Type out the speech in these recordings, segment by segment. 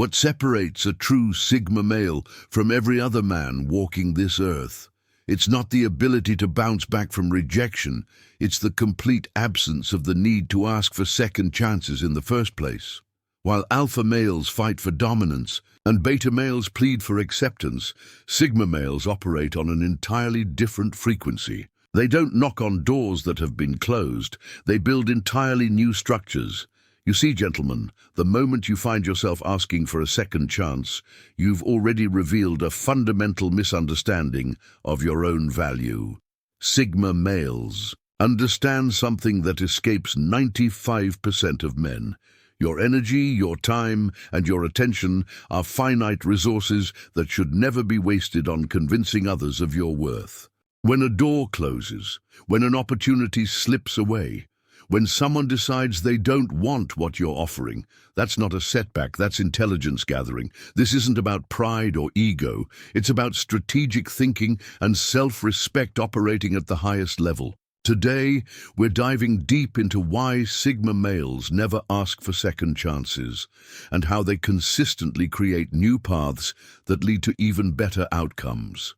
What separates a true Sigma male from every other man walking this earth? It's not the ability to bounce back from rejection, it's the complete absence of the need to ask for second chances in the first place. While alpha males fight for dominance and beta males plead for acceptance, Sigma males operate on an entirely different frequency. They don't knock on doors that have been closed, they build entirely new structures. You see, gentlemen, the moment you find yourself asking for a second chance, you've already revealed a fundamental misunderstanding of your own value. Sigma males understand something that escapes 95% of men. Your energy, your time, and your attention are finite resources that should never be wasted on convincing others of your worth. When a door closes, when an opportunity slips away, when someone decides they don't want what you're offering, that's not a setback, that's intelligence gathering. This isn't about pride or ego. It's about strategic thinking and self-respect operating at the highest level. Today, we're diving deep into why Sigma males never ask for second chances and how they consistently create new paths that lead to even better outcomes.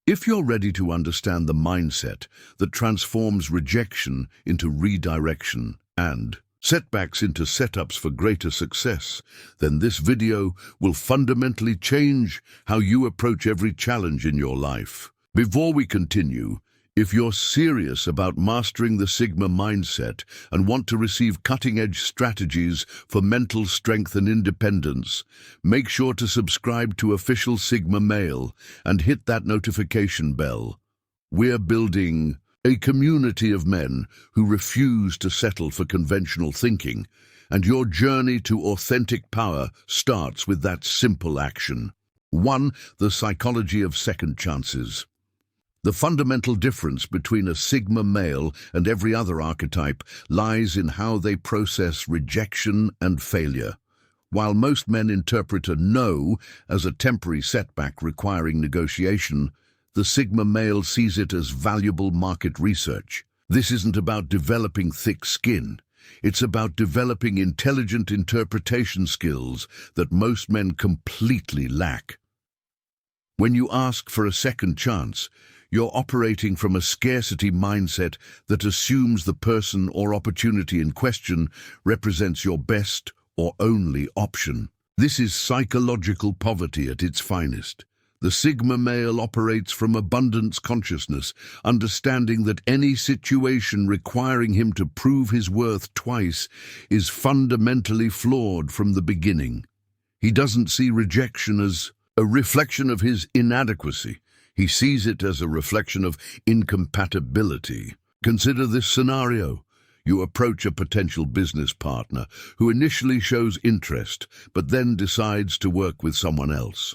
If you're ready to understand the mindset that transforms rejection into redirection and setbacks into setups for greater success, then this video will fundamentally change how you approach every challenge in your life. Before we continue, if you're serious about mastering the Sigma mindset and want to receive cutting-edge strategies for mental strength and independence, make sure to subscribe to Official Sigma Male and hit that notification bell. We're building a community of men who refuse to settle for conventional thinking, and your journey to authentic power starts with that simple action. 1. The psychology of second chances. The fundamental difference between a Sigma male and every other archetype lies in how they process rejection and failure. While most men interpret a no as a temporary setback requiring negotiation, the Sigma male sees it as valuable market research. This isn't about developing thick skin. It's about developing intelligent interpretation skills that most men completely lack. When you ask for a second chance, you're operating from a scarcity mindset that assumes the person or opportunity in question represents your best or only option. This is psychological poverty at its finest. The Sigma male operates from abundance consciousness, understanding that any situation requiring him to prove his worth twice is fundamentally flawed from the beginning. He doesn't see rejection as a reflection of his inadequacy. He sees it as a reflection of incompatibility. Consider this scenario. You approach a potential business partner who initially shows interest, but then decides to work with someone else.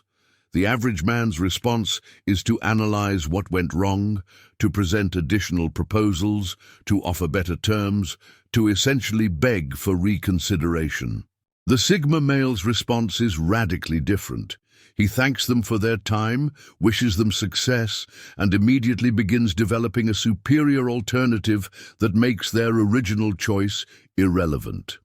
The average man's response is to analyze what went wrong, to present additional proposals, to offer better terms, to essentially beg for reconsideration. The Sigma male's response is radically different. He thanks them for their time, wishes them success, and immediately begins developing a superior alternative that makes their original choice irrelevant.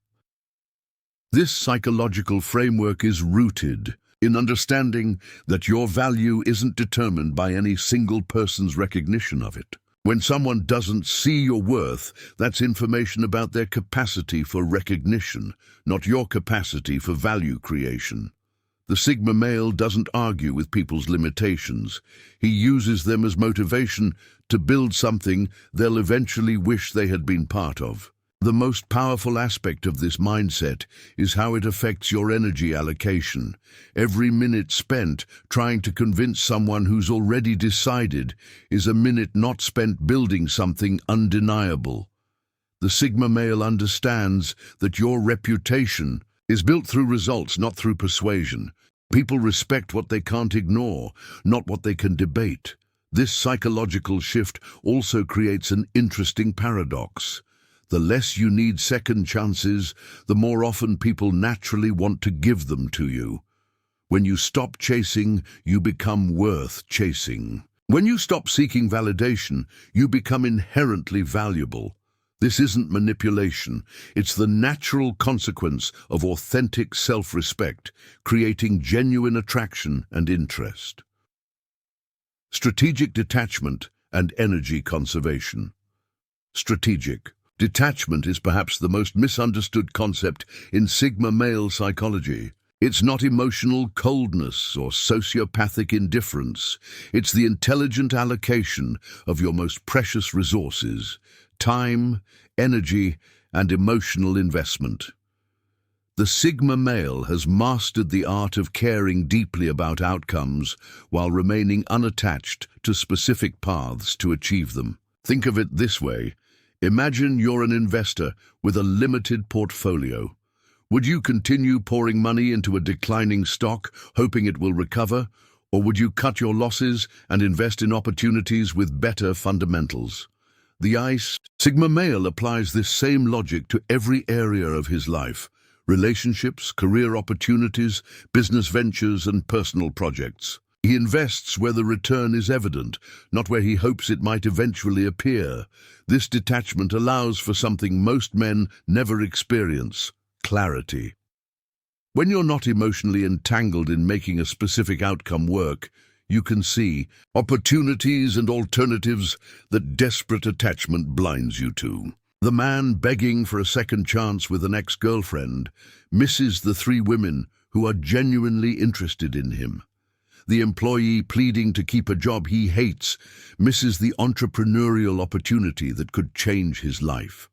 This psychological framework is rooted in understanding that your value isn't determined by any single person's recognition of it. When someone doesn't see your worth, that's information about their capacity for recognition, not your capacity for value creation. The Sigma male doesn't argue with people's limitations. He uses them as motivation to build something they'll eventually wish they had been part of. The most powerful aspect of this mindset is how it affects your energy allocation. Every minute spent trying to convince someone who's already decided is a minute not spent building something undeniable. The Sigma male understands that your reputation is built through results, not through persuasion. People respect what they can't ignore, not what they can debate. This psychological shift also creates an interesting paradox. The less you need second chances, the more often people naturally want to give them to you. When you stop chasing, you become worth chasing. When you stop seeking validation, you become inherently valuable. This isn't manipulation. It's the natural consequence of authentic self-respect, creating genuine attraction and interest. Strategic detachment and energy conservation. Strategic detachment is perhaps the most misunderstood concept in Sigma male psychology. It's not emotional coldness or sociopathic indifference. It's the intelligent allocation of your most precious resources: time, energy, and emotional investment. The Sigma male has mastered the art of caring deeply about outcomes while remaining unattached to specific paths to achieve them. Think of it this way. Imagine you're an investor with a limited portfolio. Would you continue pouring money into a declining stock, hoping it will recover? Or would you cut your losses and invest in opportunities with better fundamentals? The Sigma male applies this same logic to every area of his life: relationships, career opportunities, business ventures, and personal projects. He invests where the return is evident, not where he hopes it might eventually appear. This detachment allows for something most men never experience: clarity. When you're not emotionally entangled in making a specific outcome work, you can see opportunities and alternatives that desperate attachment blinds you to. The man begging for a second chance with an ex-girlfriend misses the three women who are genuinely interested in him. The employee pleading to keep a job he hates misses the entrepreneurial opportunity that could change his life.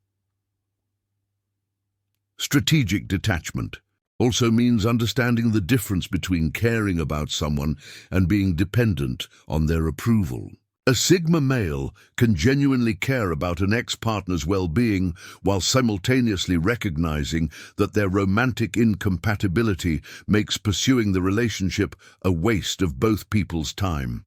Strategic detachment also means understanding the difference between caring about someone and being dependent on their approval. A Sigma male can genuinely care about an ex-partner's well-being while simultaneously recognizing that their romantic incompatibility makes pursuing the relationship a waste of both people's time.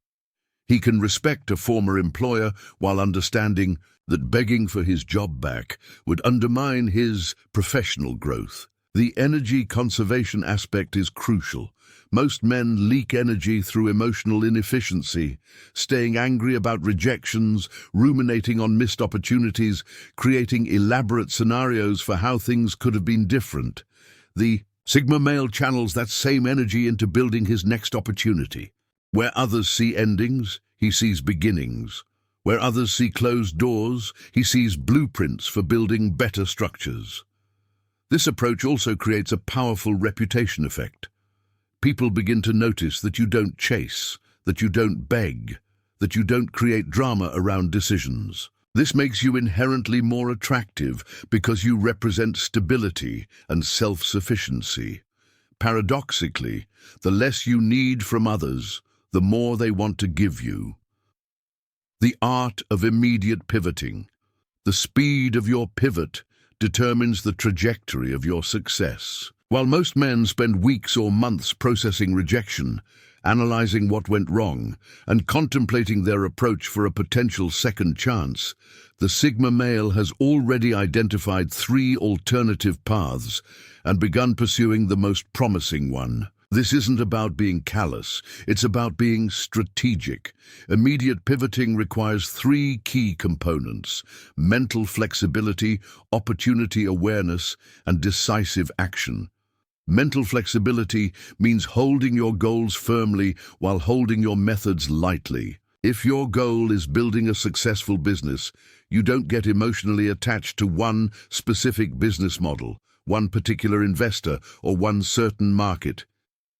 He can respect a former employer while understanding that begging for his job back would undermine his professional growth. The energy conservation aspect is crucial. Most men leak energy through emotional inefficiency, staying angry about rejections, ruminating on missed opportunities, creating elaborate scenarios for how things could have been different. The Sigma male channels that same energy into building his next opportunity. Where others see endings, he sees beginnings. Where others see closed doors, he sees blueprints for building better structures. This approach also creates a powerful reputation effect. People begin to notice that you don't chase, that you don't beg, that you don't create drama around decisions. This makes you inherently more attractive because you represent stability and self-sufficiency. Paradoxically, the less you need from others, the more they want to give you. The art of immediate pivoting. The speed of your pivot determines the trajectory of your success. While most men spend weeks or months processing rejection, analyzing what went wrong, and contemplating their approach for a potential second chance, the Sigma male has already identified 3 alternative paths and begun pursuing the most promising one. This isn't about being callous, it's about being strategic. Immediate pivoting requires 3 key components: mental flexibility, opportunity awareness, and decisive action. Mental flexibility means holding your goals firmly while holding your methods lightly. If your goal is building a successful business, you don't get emotionally attached to one specific business model, one particular investor, or one certain market.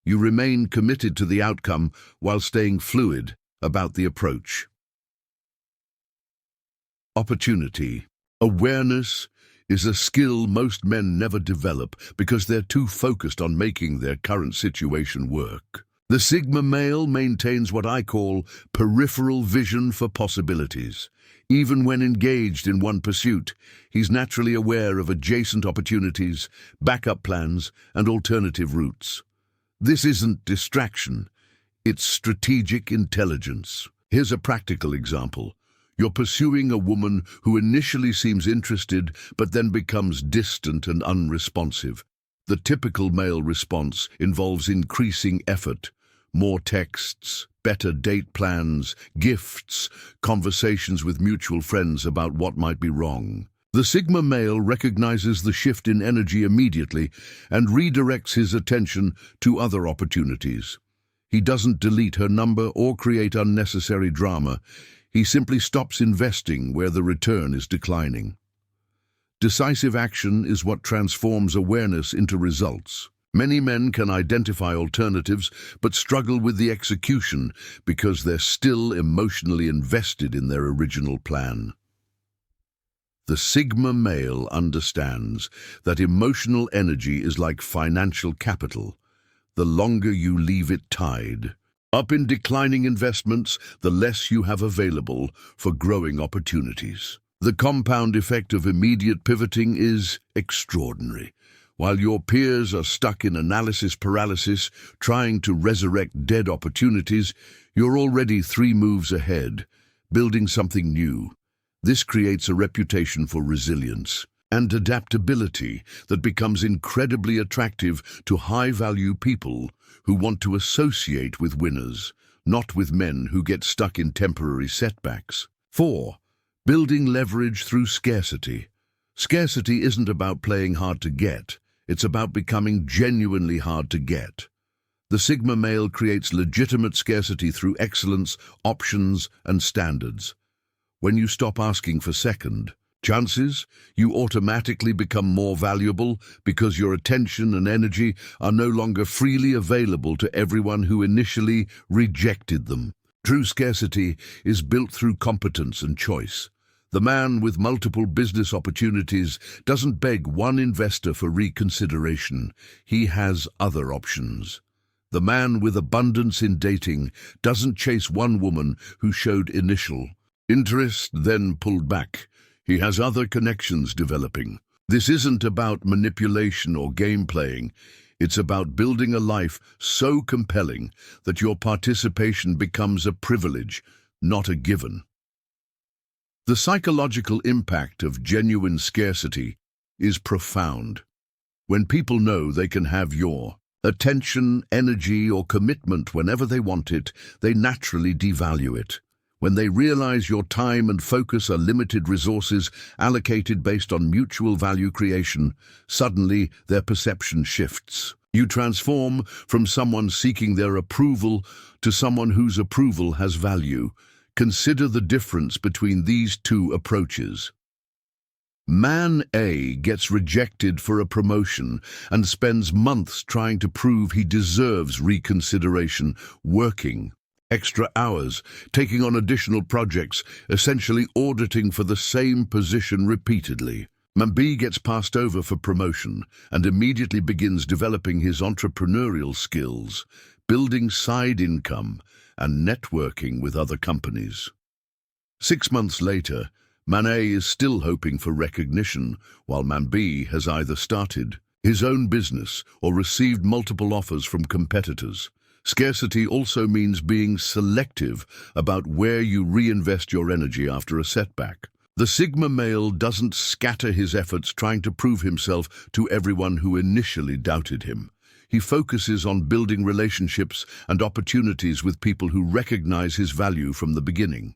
You remain committed to the outcome while staying fluid about the approach. Opportunity. Awareness is a skill most men never develop because they're too focused on making their current situation work. The Sigma male maintains what I call peripheral vision for possibilities. Even when engaged in one pursuit, he's naturally aware of adjacent opportunities, backup plans, and alternative routes. This isn't distraction, it's strategic intelligence. Here's a practical example. You're pursuing a woman who initially seems interested but then becomes distant and unresponsive. The typical male response involves increasing effort, more texts, better date plans, gifts, conversations with mutual friends about what might be wrong. The Sigma male recognizes the shift in energy immediately and redirects his attention to other opportunities. He doesn't delete her number or create unnecessary drama. He simply stops investing where the return is declining. Decisive action is what transforms awareness into results. Many men can identify alternatives but struggle with the execution because they're still emotionally invested in their original plan. The Sigma male understands that emotional energy is like financial capital. The longer you leave it tied up in declining investments, the less you have available for growing opportunities. The compound effect of immediate pivoting is extraordinary. While your peers are stuck in analysis paralysis, trying to resurrect dead opportunities, you're already 3 moves ahead, building something new. This creates a reputation for resilience and adaptability that becomes incredibly attractive to high-value people who want to associate with winners, not with men who get stuck in temporary setbacks. 4. Building leverage through scarcity. Scarcity isn't about playing hard to get, it's about becoming genuinely hard to get. The Sigma male creates legitimate scarcity through excellence, options, and standards. When you stop asking for second chances, you automatically become more valuable because your attention and energy are no longer freely available to everyone who initially rejected them. True scarcity is built through competence and choice. The man with multiple business opportunities doesn't beg one investor for reconsideration. He has other options. The man with abundance in dating doesn't chase one woman who showed initial interest, then pulled back. He has other connections developing. This isn't about manipulation or game playing. It's about building a life so compelling that your participation becomes a privilege, not a given. The psychological impact of genuine scarcity is profound. When people know they can have your attention, energy, or commitment whenever they want it, they naturally devalue it. When they realize your time and focus are limited resources allocated based on mutual value creation, suddenly their perception shifts. You transform from someone seeking their approval to someone whose approval has value. Consider the difference between these two approaches. Man A gets rejected for a promotion and spends months trying to prove he deserves reconsideration, working extra hours, taking on additional projects, essentially auditing for the same position repeatedly. Man B gets passed over for promotion and immediately begins developing his entrepreneurial skills, building side income, and networking with other companies. 6 months later, Man A is still hoping for recognition, while Man B has either started his own business or received multiple offers from competitors. Scarcity also means being selective about where you reinvest your energy after a setback. The Sigma male doesn't scatter his efforts trying to prove himself to everyone who initially doubted him. He focuses on building relationships and opportunities with people who recognize his value from the beginning.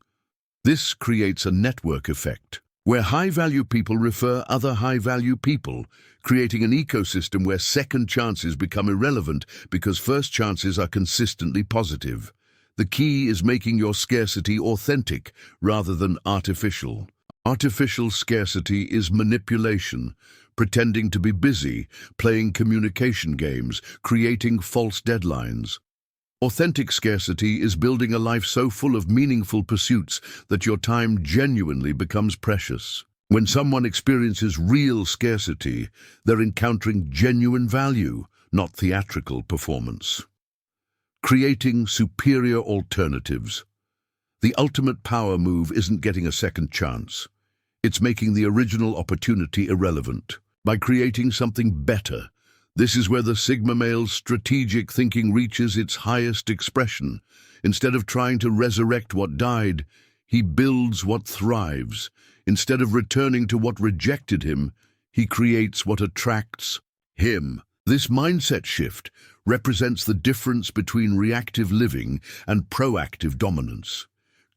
This creates a network effect, where high-value people refer other high-value people, creating an ecosystem where second chances become irrelevant because first chances are consistently positive. The key is making your scarcity authentic rather than artificial. Artificial scarcity is manipulation, pretending to be busy, playing communication games, creating false deadlines. Authentic scarcity is building a life so full of meaningful pursuits that your time genuinely becomes precious. When someone experiences real scarcity, they're encountering genuine value, not theatrical performance. Creating superior alternatives. The ultimate power move isn't getting a second chance. It's making the original opportunity irrelevant. By creating something better, this is where the Sigma male's strategic thinking reaches its highest expression. Instead of trying to resurrect what died, he builds what thrives. Instead of returning to what rejected him, he creates what attracts him. This mindset shift represents the difference between reactive living and proactive dominance.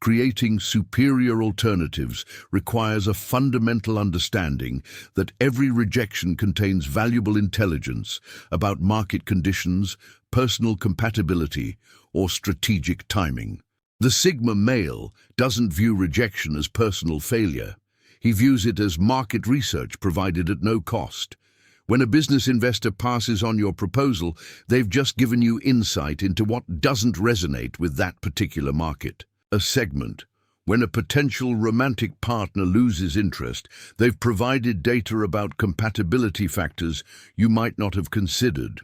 Creating superior alternatives requires a fundamental understanding that every rejection contains valuable intelligence about market conditions, personal compatibility, or strategic timing. The Sigma male doesn't view rejection as personal failure. He views it as market research provided at no cost. When a business investor passes on your proposal, they've just given you insight into what doesn't resonate with that particular market. A segment. When a potential romantic partner loses interest, they've provided data about compatibility factors you might not have considered.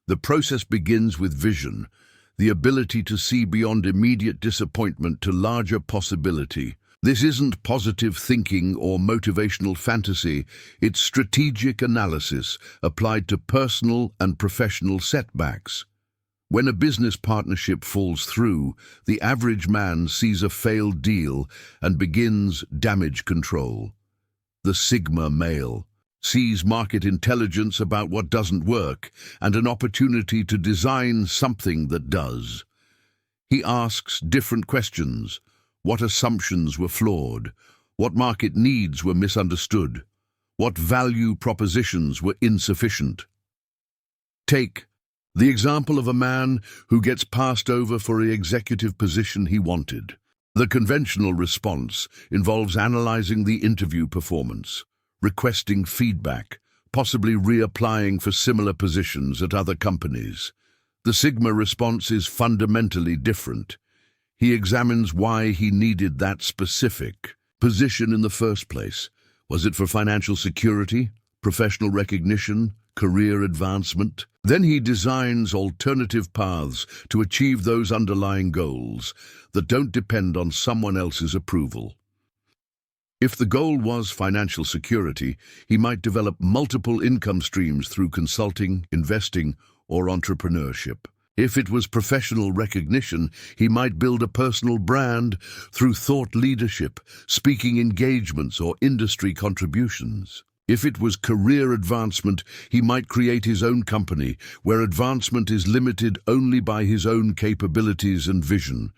The process begins with vision, the ability to see beyond immediate disappointment to larger possibility. This isn't positive thinking or motivational fantasy, it's strategic analysis applied to personal and professional setbacks. When a business partnership falls through, the average man sees a failed deal and begins damage control. The Sigma male sees market intelligence about what doesn't work and an opportunity to design something that does. He asks different questions. What assumptions were flawed? What market needs were misunderstood? What value propositions were insufficient? Take the example of a man who gets passed over for the executive position he wanted. The conventional response involves analyzing the interview performance, requesting feedback, possibly reapplying for similar positions at other companies. The Sigma response is fundamentally different. He examines why he needed that specific position in the first place. Was it for financial security, professional recognition, career advancement? Then he designs alternative paths to achieve those underlying goals that don't depend on someone else's approval. If the goal was financial security, he might develop multiple income streams through consulting, investing, or entrepreneurship. If it was professional recognition, he might build a personal brand through thought leadership, speaking engagements, or industry contributions. If it was career advancement, he might create his own company, where advancement is limited only by his own capabilities and vision.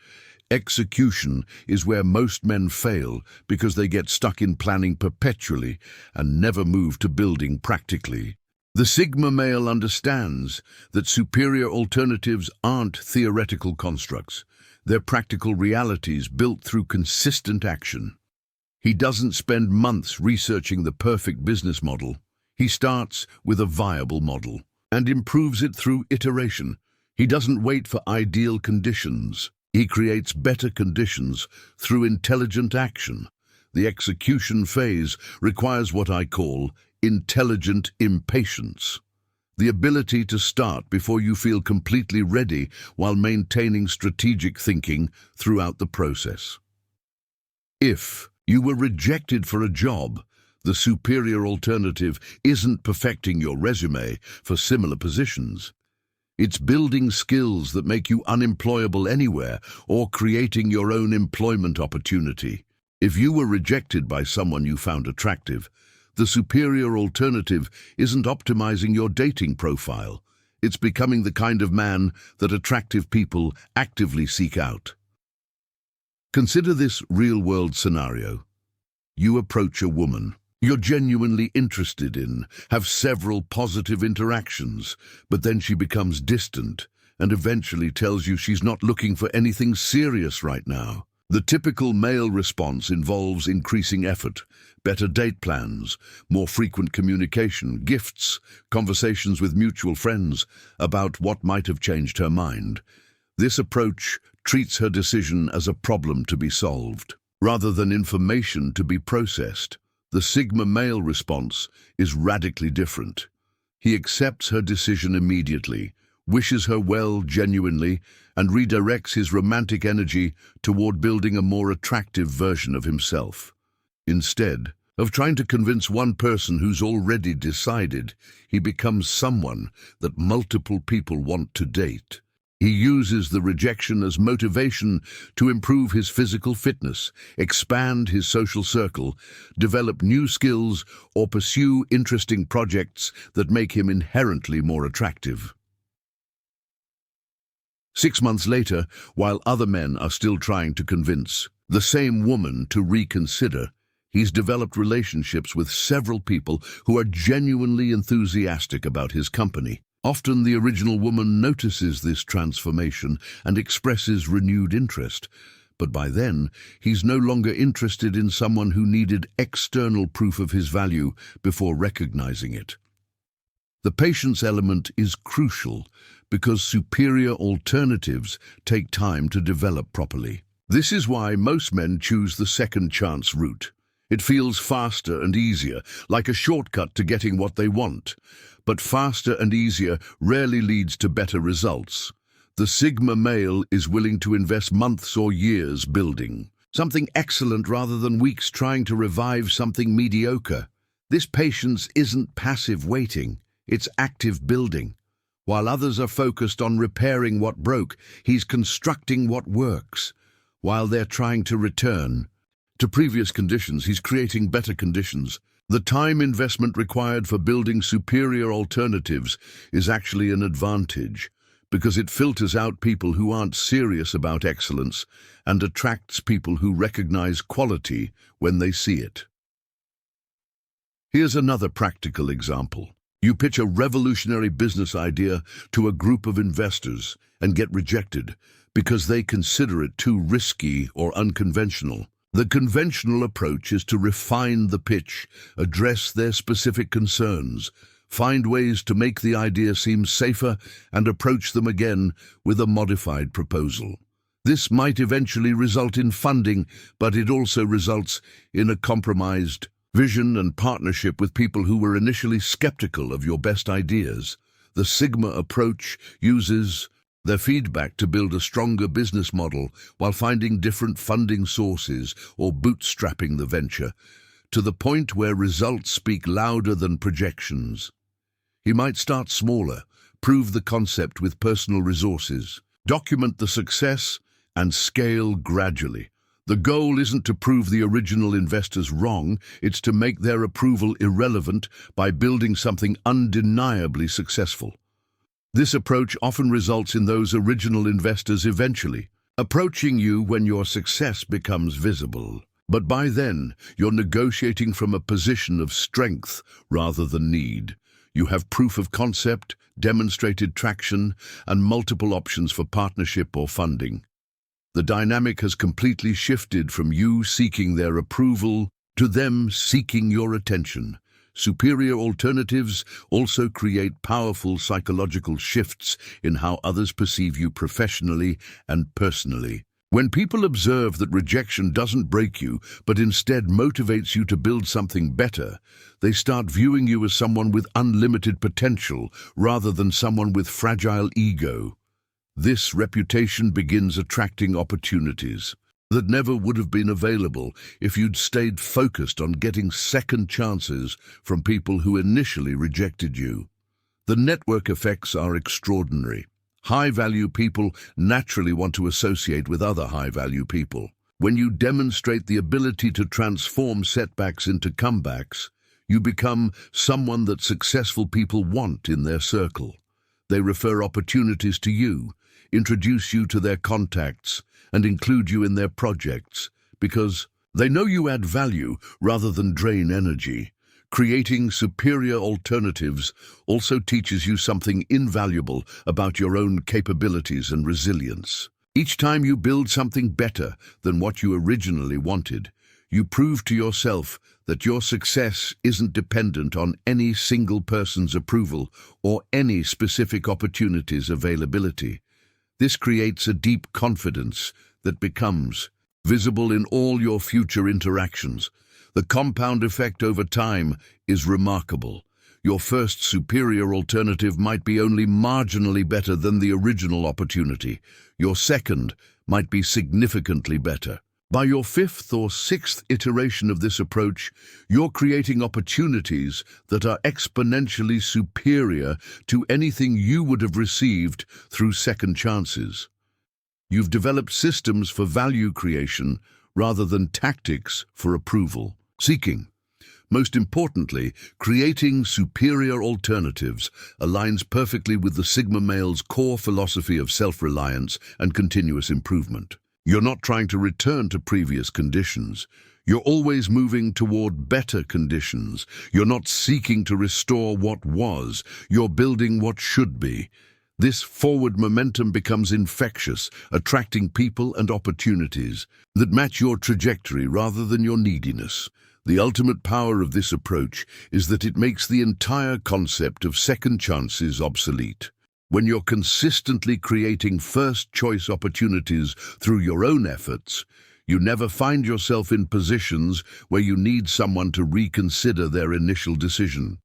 Execution is where most men fail because they get stuck in planning perpetually and never move to building practically. The Sigma male understands that superior alternatives aren't theoretical constructs. They're practical realities built through consistent action. He doesn't spend months researching the perfect business model. He starts with a viable model and improves it through iteration. He doesn't wait for ideal conditions. He creates better conditions through intelligent action. The execution phase requires what I call intelligent impatience. The ability to start before you feel completely ready while maintaining strategic thinking throughout the process. If you were rejected for a job, the superior alternative isn't perfecting your resume for similar positions. It's building skills that make you unemployable anywhere or creating your own employment opportunity. If you were rejected by someone you found attractive, the superior alternative isn't optimizing your dating profile. It's becoming the kind of man that attractive people actively seek out. Consider this real-world scenario. You approach a woman you're genuinely interested in, have several positive interactions, but then she becomes distant and eventually tells you she's not looking for anything serious right now. The typical male response involves increasing effort, better date plans, more frequent communication, gifts, conversations with mutual friends about what might have changed her mind. This approach treats her decision as a problem to be solved, rather than information to be processed. The Sigma male response is radically different. He accepts her decision immediately, wishes her well genuinely, and redirects his romantic energy toward building a more attractive version of himself. Instead of trying to convince one person who's already decided, he becomes someone that multiple people want to date. He uses the rejection as motivation to improve his physical fitness, expand his social circle, develop new skills, or pursue interesting projects that make him inherently more attractive. 6 months later, while other men are still trying to convince, the same woman to reconsider. He's developed relationships with several people who are genuinely enthusiastic about his company. Often the original woman notices this transformation and expresses renewed interest. But by then, he's no longer interested in someone who needed external proof of his value before recognizing it. The patience element is crucial because superior alternatives take time to develop properly. This is why most men choose the second chance route. It feels faster and easier, like a shortcut to getting what they want. But faster and easier rarely leads to better results. The Sigma male is willing to invest months or years building something excellent rather than weeks trying to revive something mediocre. This patience isn't passive waiting, it's active building. While others are focused on repairing what broke, he's constructing what works. While they're trying to return to previous conditions, he's creating better conditions. The time investment required for building superior alternatives is actually an advantage because it filters out people who aren't serious about excellence and attracts people who recognize quality when they see it. Here's another practical example. You pitch a revolutionary business idea to a group of investors and get rejected because they consider it too risky or unconventional. The conventional approach is to refine the pitch, address their specific concerns, find ways to make the idea seem safer, and approach them again with a modified proposal. This might eventually result in funding, but it also results in a compromised vision and partnership with people who were initially skeptical of your best ideas. The Sigma approach uses their feedback to build a stronger business model while finding different funding sources or bootstrapping the venture to the point where results speak louder than projections. He might start smaller, prove the concept with personal resources, document the success, and scale gradually. The goal isn't to prove the original investors wrong, it's to make their approval irrelevant by building something undeniably successful. This approach often results in those original investors eventually approaching you when your success becomes visible. But by then, you're negotiating from a position of strength rather than need. You have proof of concept, demonstrated traction, and multiple options for partnership or funding. The dynamic has completely shifted from you seeking their approval to them seeking your attention. Superior alternatives also create powerful psychological shifts in how others perceive you professionally and personally. When people observe that rejection doesn't break you, but instead motivates you to build something better, they start viewing you as someone with unlimited potential rather than someone with fragile ego. This reputation begins attracting opportunities that never would have been available if you'd stayed focused on getting second chances from people who initially rejected you. The network effects are extraordinary. High-value people naturally want to associate with other high-value people. When you demonstrate the ability to transform setbacks into comebacks, you become someone that successful people want in their circle. They refer opportunities to you, introduce you to their contacts, and include you in their projects because they know you add value rather than drain energy. Creating superior alternatives also teaches you something invaluable about your own capabilities and resilience. Each time you build something better than what you originally wanted, you prove to yourself that your success isn't dependent on any single person's approval or any specific opportunity's availability. This creates a deep confidence that becomes visible in all your future interactions. The compound effect over time is remarkable. Your first superior alternative might be only marginally better than the original opportunity. Your second might be significantly better. By your fifth or sixth iteration of this approach, you're creating opportunities that are exponentially superior to anything you would have received through second chances. You've developed systems for value creation rather than tactics for approval seeking. Most importantly, creating superior alternatives aligns perfectly with the Sigma male's core philosophy of self-reliance and continuous improvement. You're not trying to return to previous conditions. You're always moving toward better conditions. You're not seeking to restore what was. You're building what should be. This forward momentum becomes infectious, attracting people and opportunities that match your trajectory rather than your neediness. The ultimate power of this approach is that it makes the entire concept of second chances obsolete. When you're consistently creating first-choice opportunities through your own efforts, you never find yourself in positions where you need someone to reconsider their initial decision.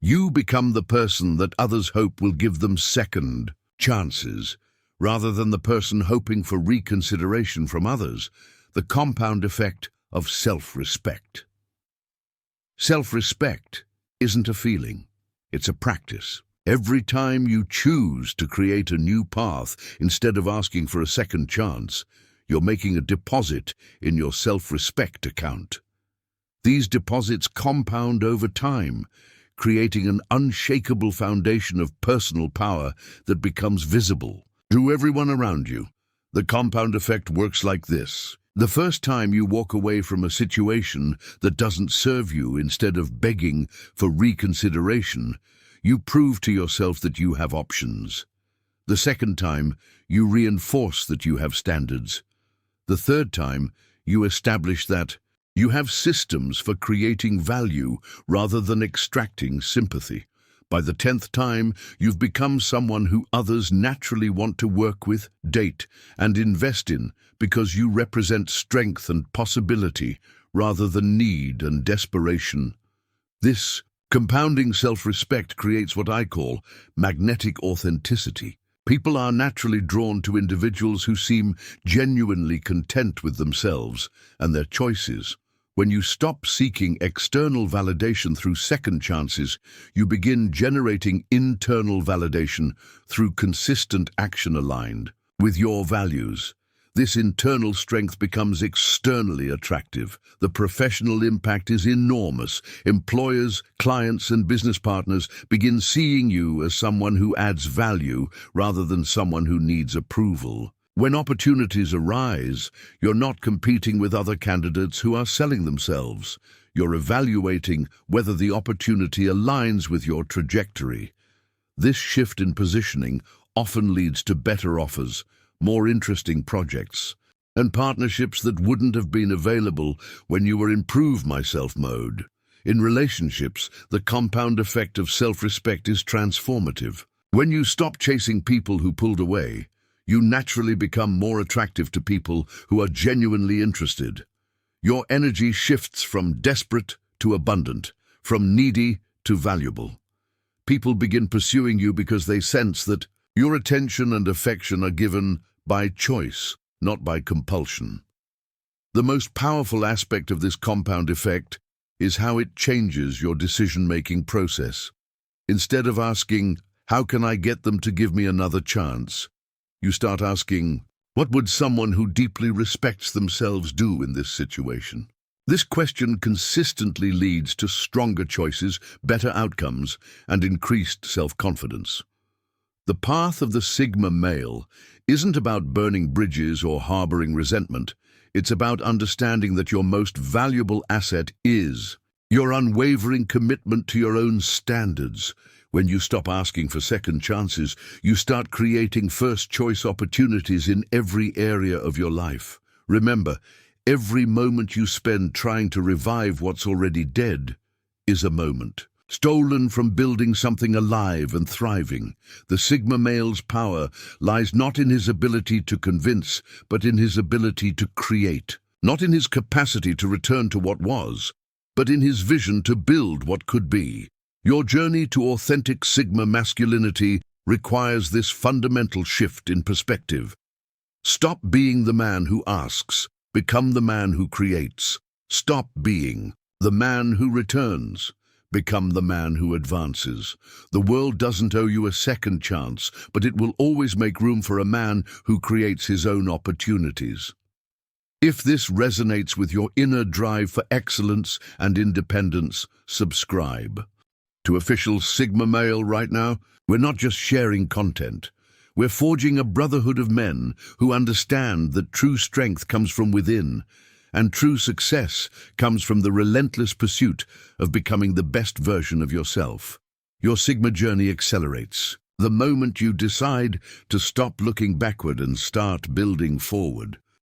You become the person that others hope will give them second chances, rather than the person hoping for reconsideration from others. The compound effect of self-respect. Self-respect isn't a feeling, it's a practice. Every time you choose to create a new path instead of asking for a second chance, you're making a deposit in your self-respect account. These deposits compound over time, creating an unshakable foundation of personal power that becomes visible to everyone around you. The compound effect works like this. The first time you walk away from a situation that doesn't serve you instead of begging for reconsideration, you prove to yourself that you have options. The second time, you reinforce that you have standards. The third time, you establish that you have systems for creating value rather than extracting sympathy. By the 10th time, you've become someone who others naturally want to work with, date, and invest in because you represent strength and possibility rather than need and desperation. This compounding self-respect creates what I call magnetic authenticity. People are naturally drawn to individuals who seem genuinely content with themselves and their choices. When you stop seeking external validation through second chances, you begin generating internal validation through consistent action aligned with your values. This internal strength becomes externally attractive. The professional impact is enormous. Employers, clients, and business partners begin seeing you as someone who adds value rather than someone who needs approval. When opportunities arise, you're not competing with other candidates who are selling themselves. You're evaluating whether the opportunity aligns with your trajectory. This shift in positioning often leads to better offers, more interesting projects, and partnerships that wouldn't have been available when you were in prove myself mode. In relationships, the compound effect of self-respect is transformative. When you stop chasing people who pulled away, you naturally become more attractive to people who are genuinely interested. Your energy shifts from desperate to abundant, from needy to valuable. People begin pursuing you because they sense that your attention and affection are given by choice, not by compulsion. The most powerful aspect of this compound effect is how it changes your decision-making process. Instead of asking, "How can I get them to give me another chance?" you start asking, "What would someone who deeply respects themselves do in this situation?" This question consistently leads to stronger choices, better outcomes, and increased self-confidence. The path of the Sigma male isn't about burning bridges or harboring resentment. It's about understanding that your most valuable asset is your unwavering commitment to your own standards. When you stop asking for second chances, you start creating first-choice opportunities in every area of your life. Remember, every moment you spend trying to revive what's already dead is a moment stolen from building something alive and thriving. The Sigma male's power lies not in his ability to convince, but in his ability to create. Not in his capacity to return to what was, but in his vision to build what could be. Your journey to authentic Sigma masculinity requires this fundamental shift in perspective. Stop being the man who asks, become the man who creates. Stop being the man who returns. Become the man who advances. The world doesn't owe you a second chance, but it will always make room for a man who creates his own opportunities. If this resonates with your inner drive for excellence and independence, subscribe to Official Sigma Male right now. We're not just sharing content. We're forging a brotherhood of men who understand that true strength comes from within, and true success comes from the relentless pursuit of becoming the best version of yourself. Your Sigma journey accelerates the moment you decide to stop looking backward and start building forward.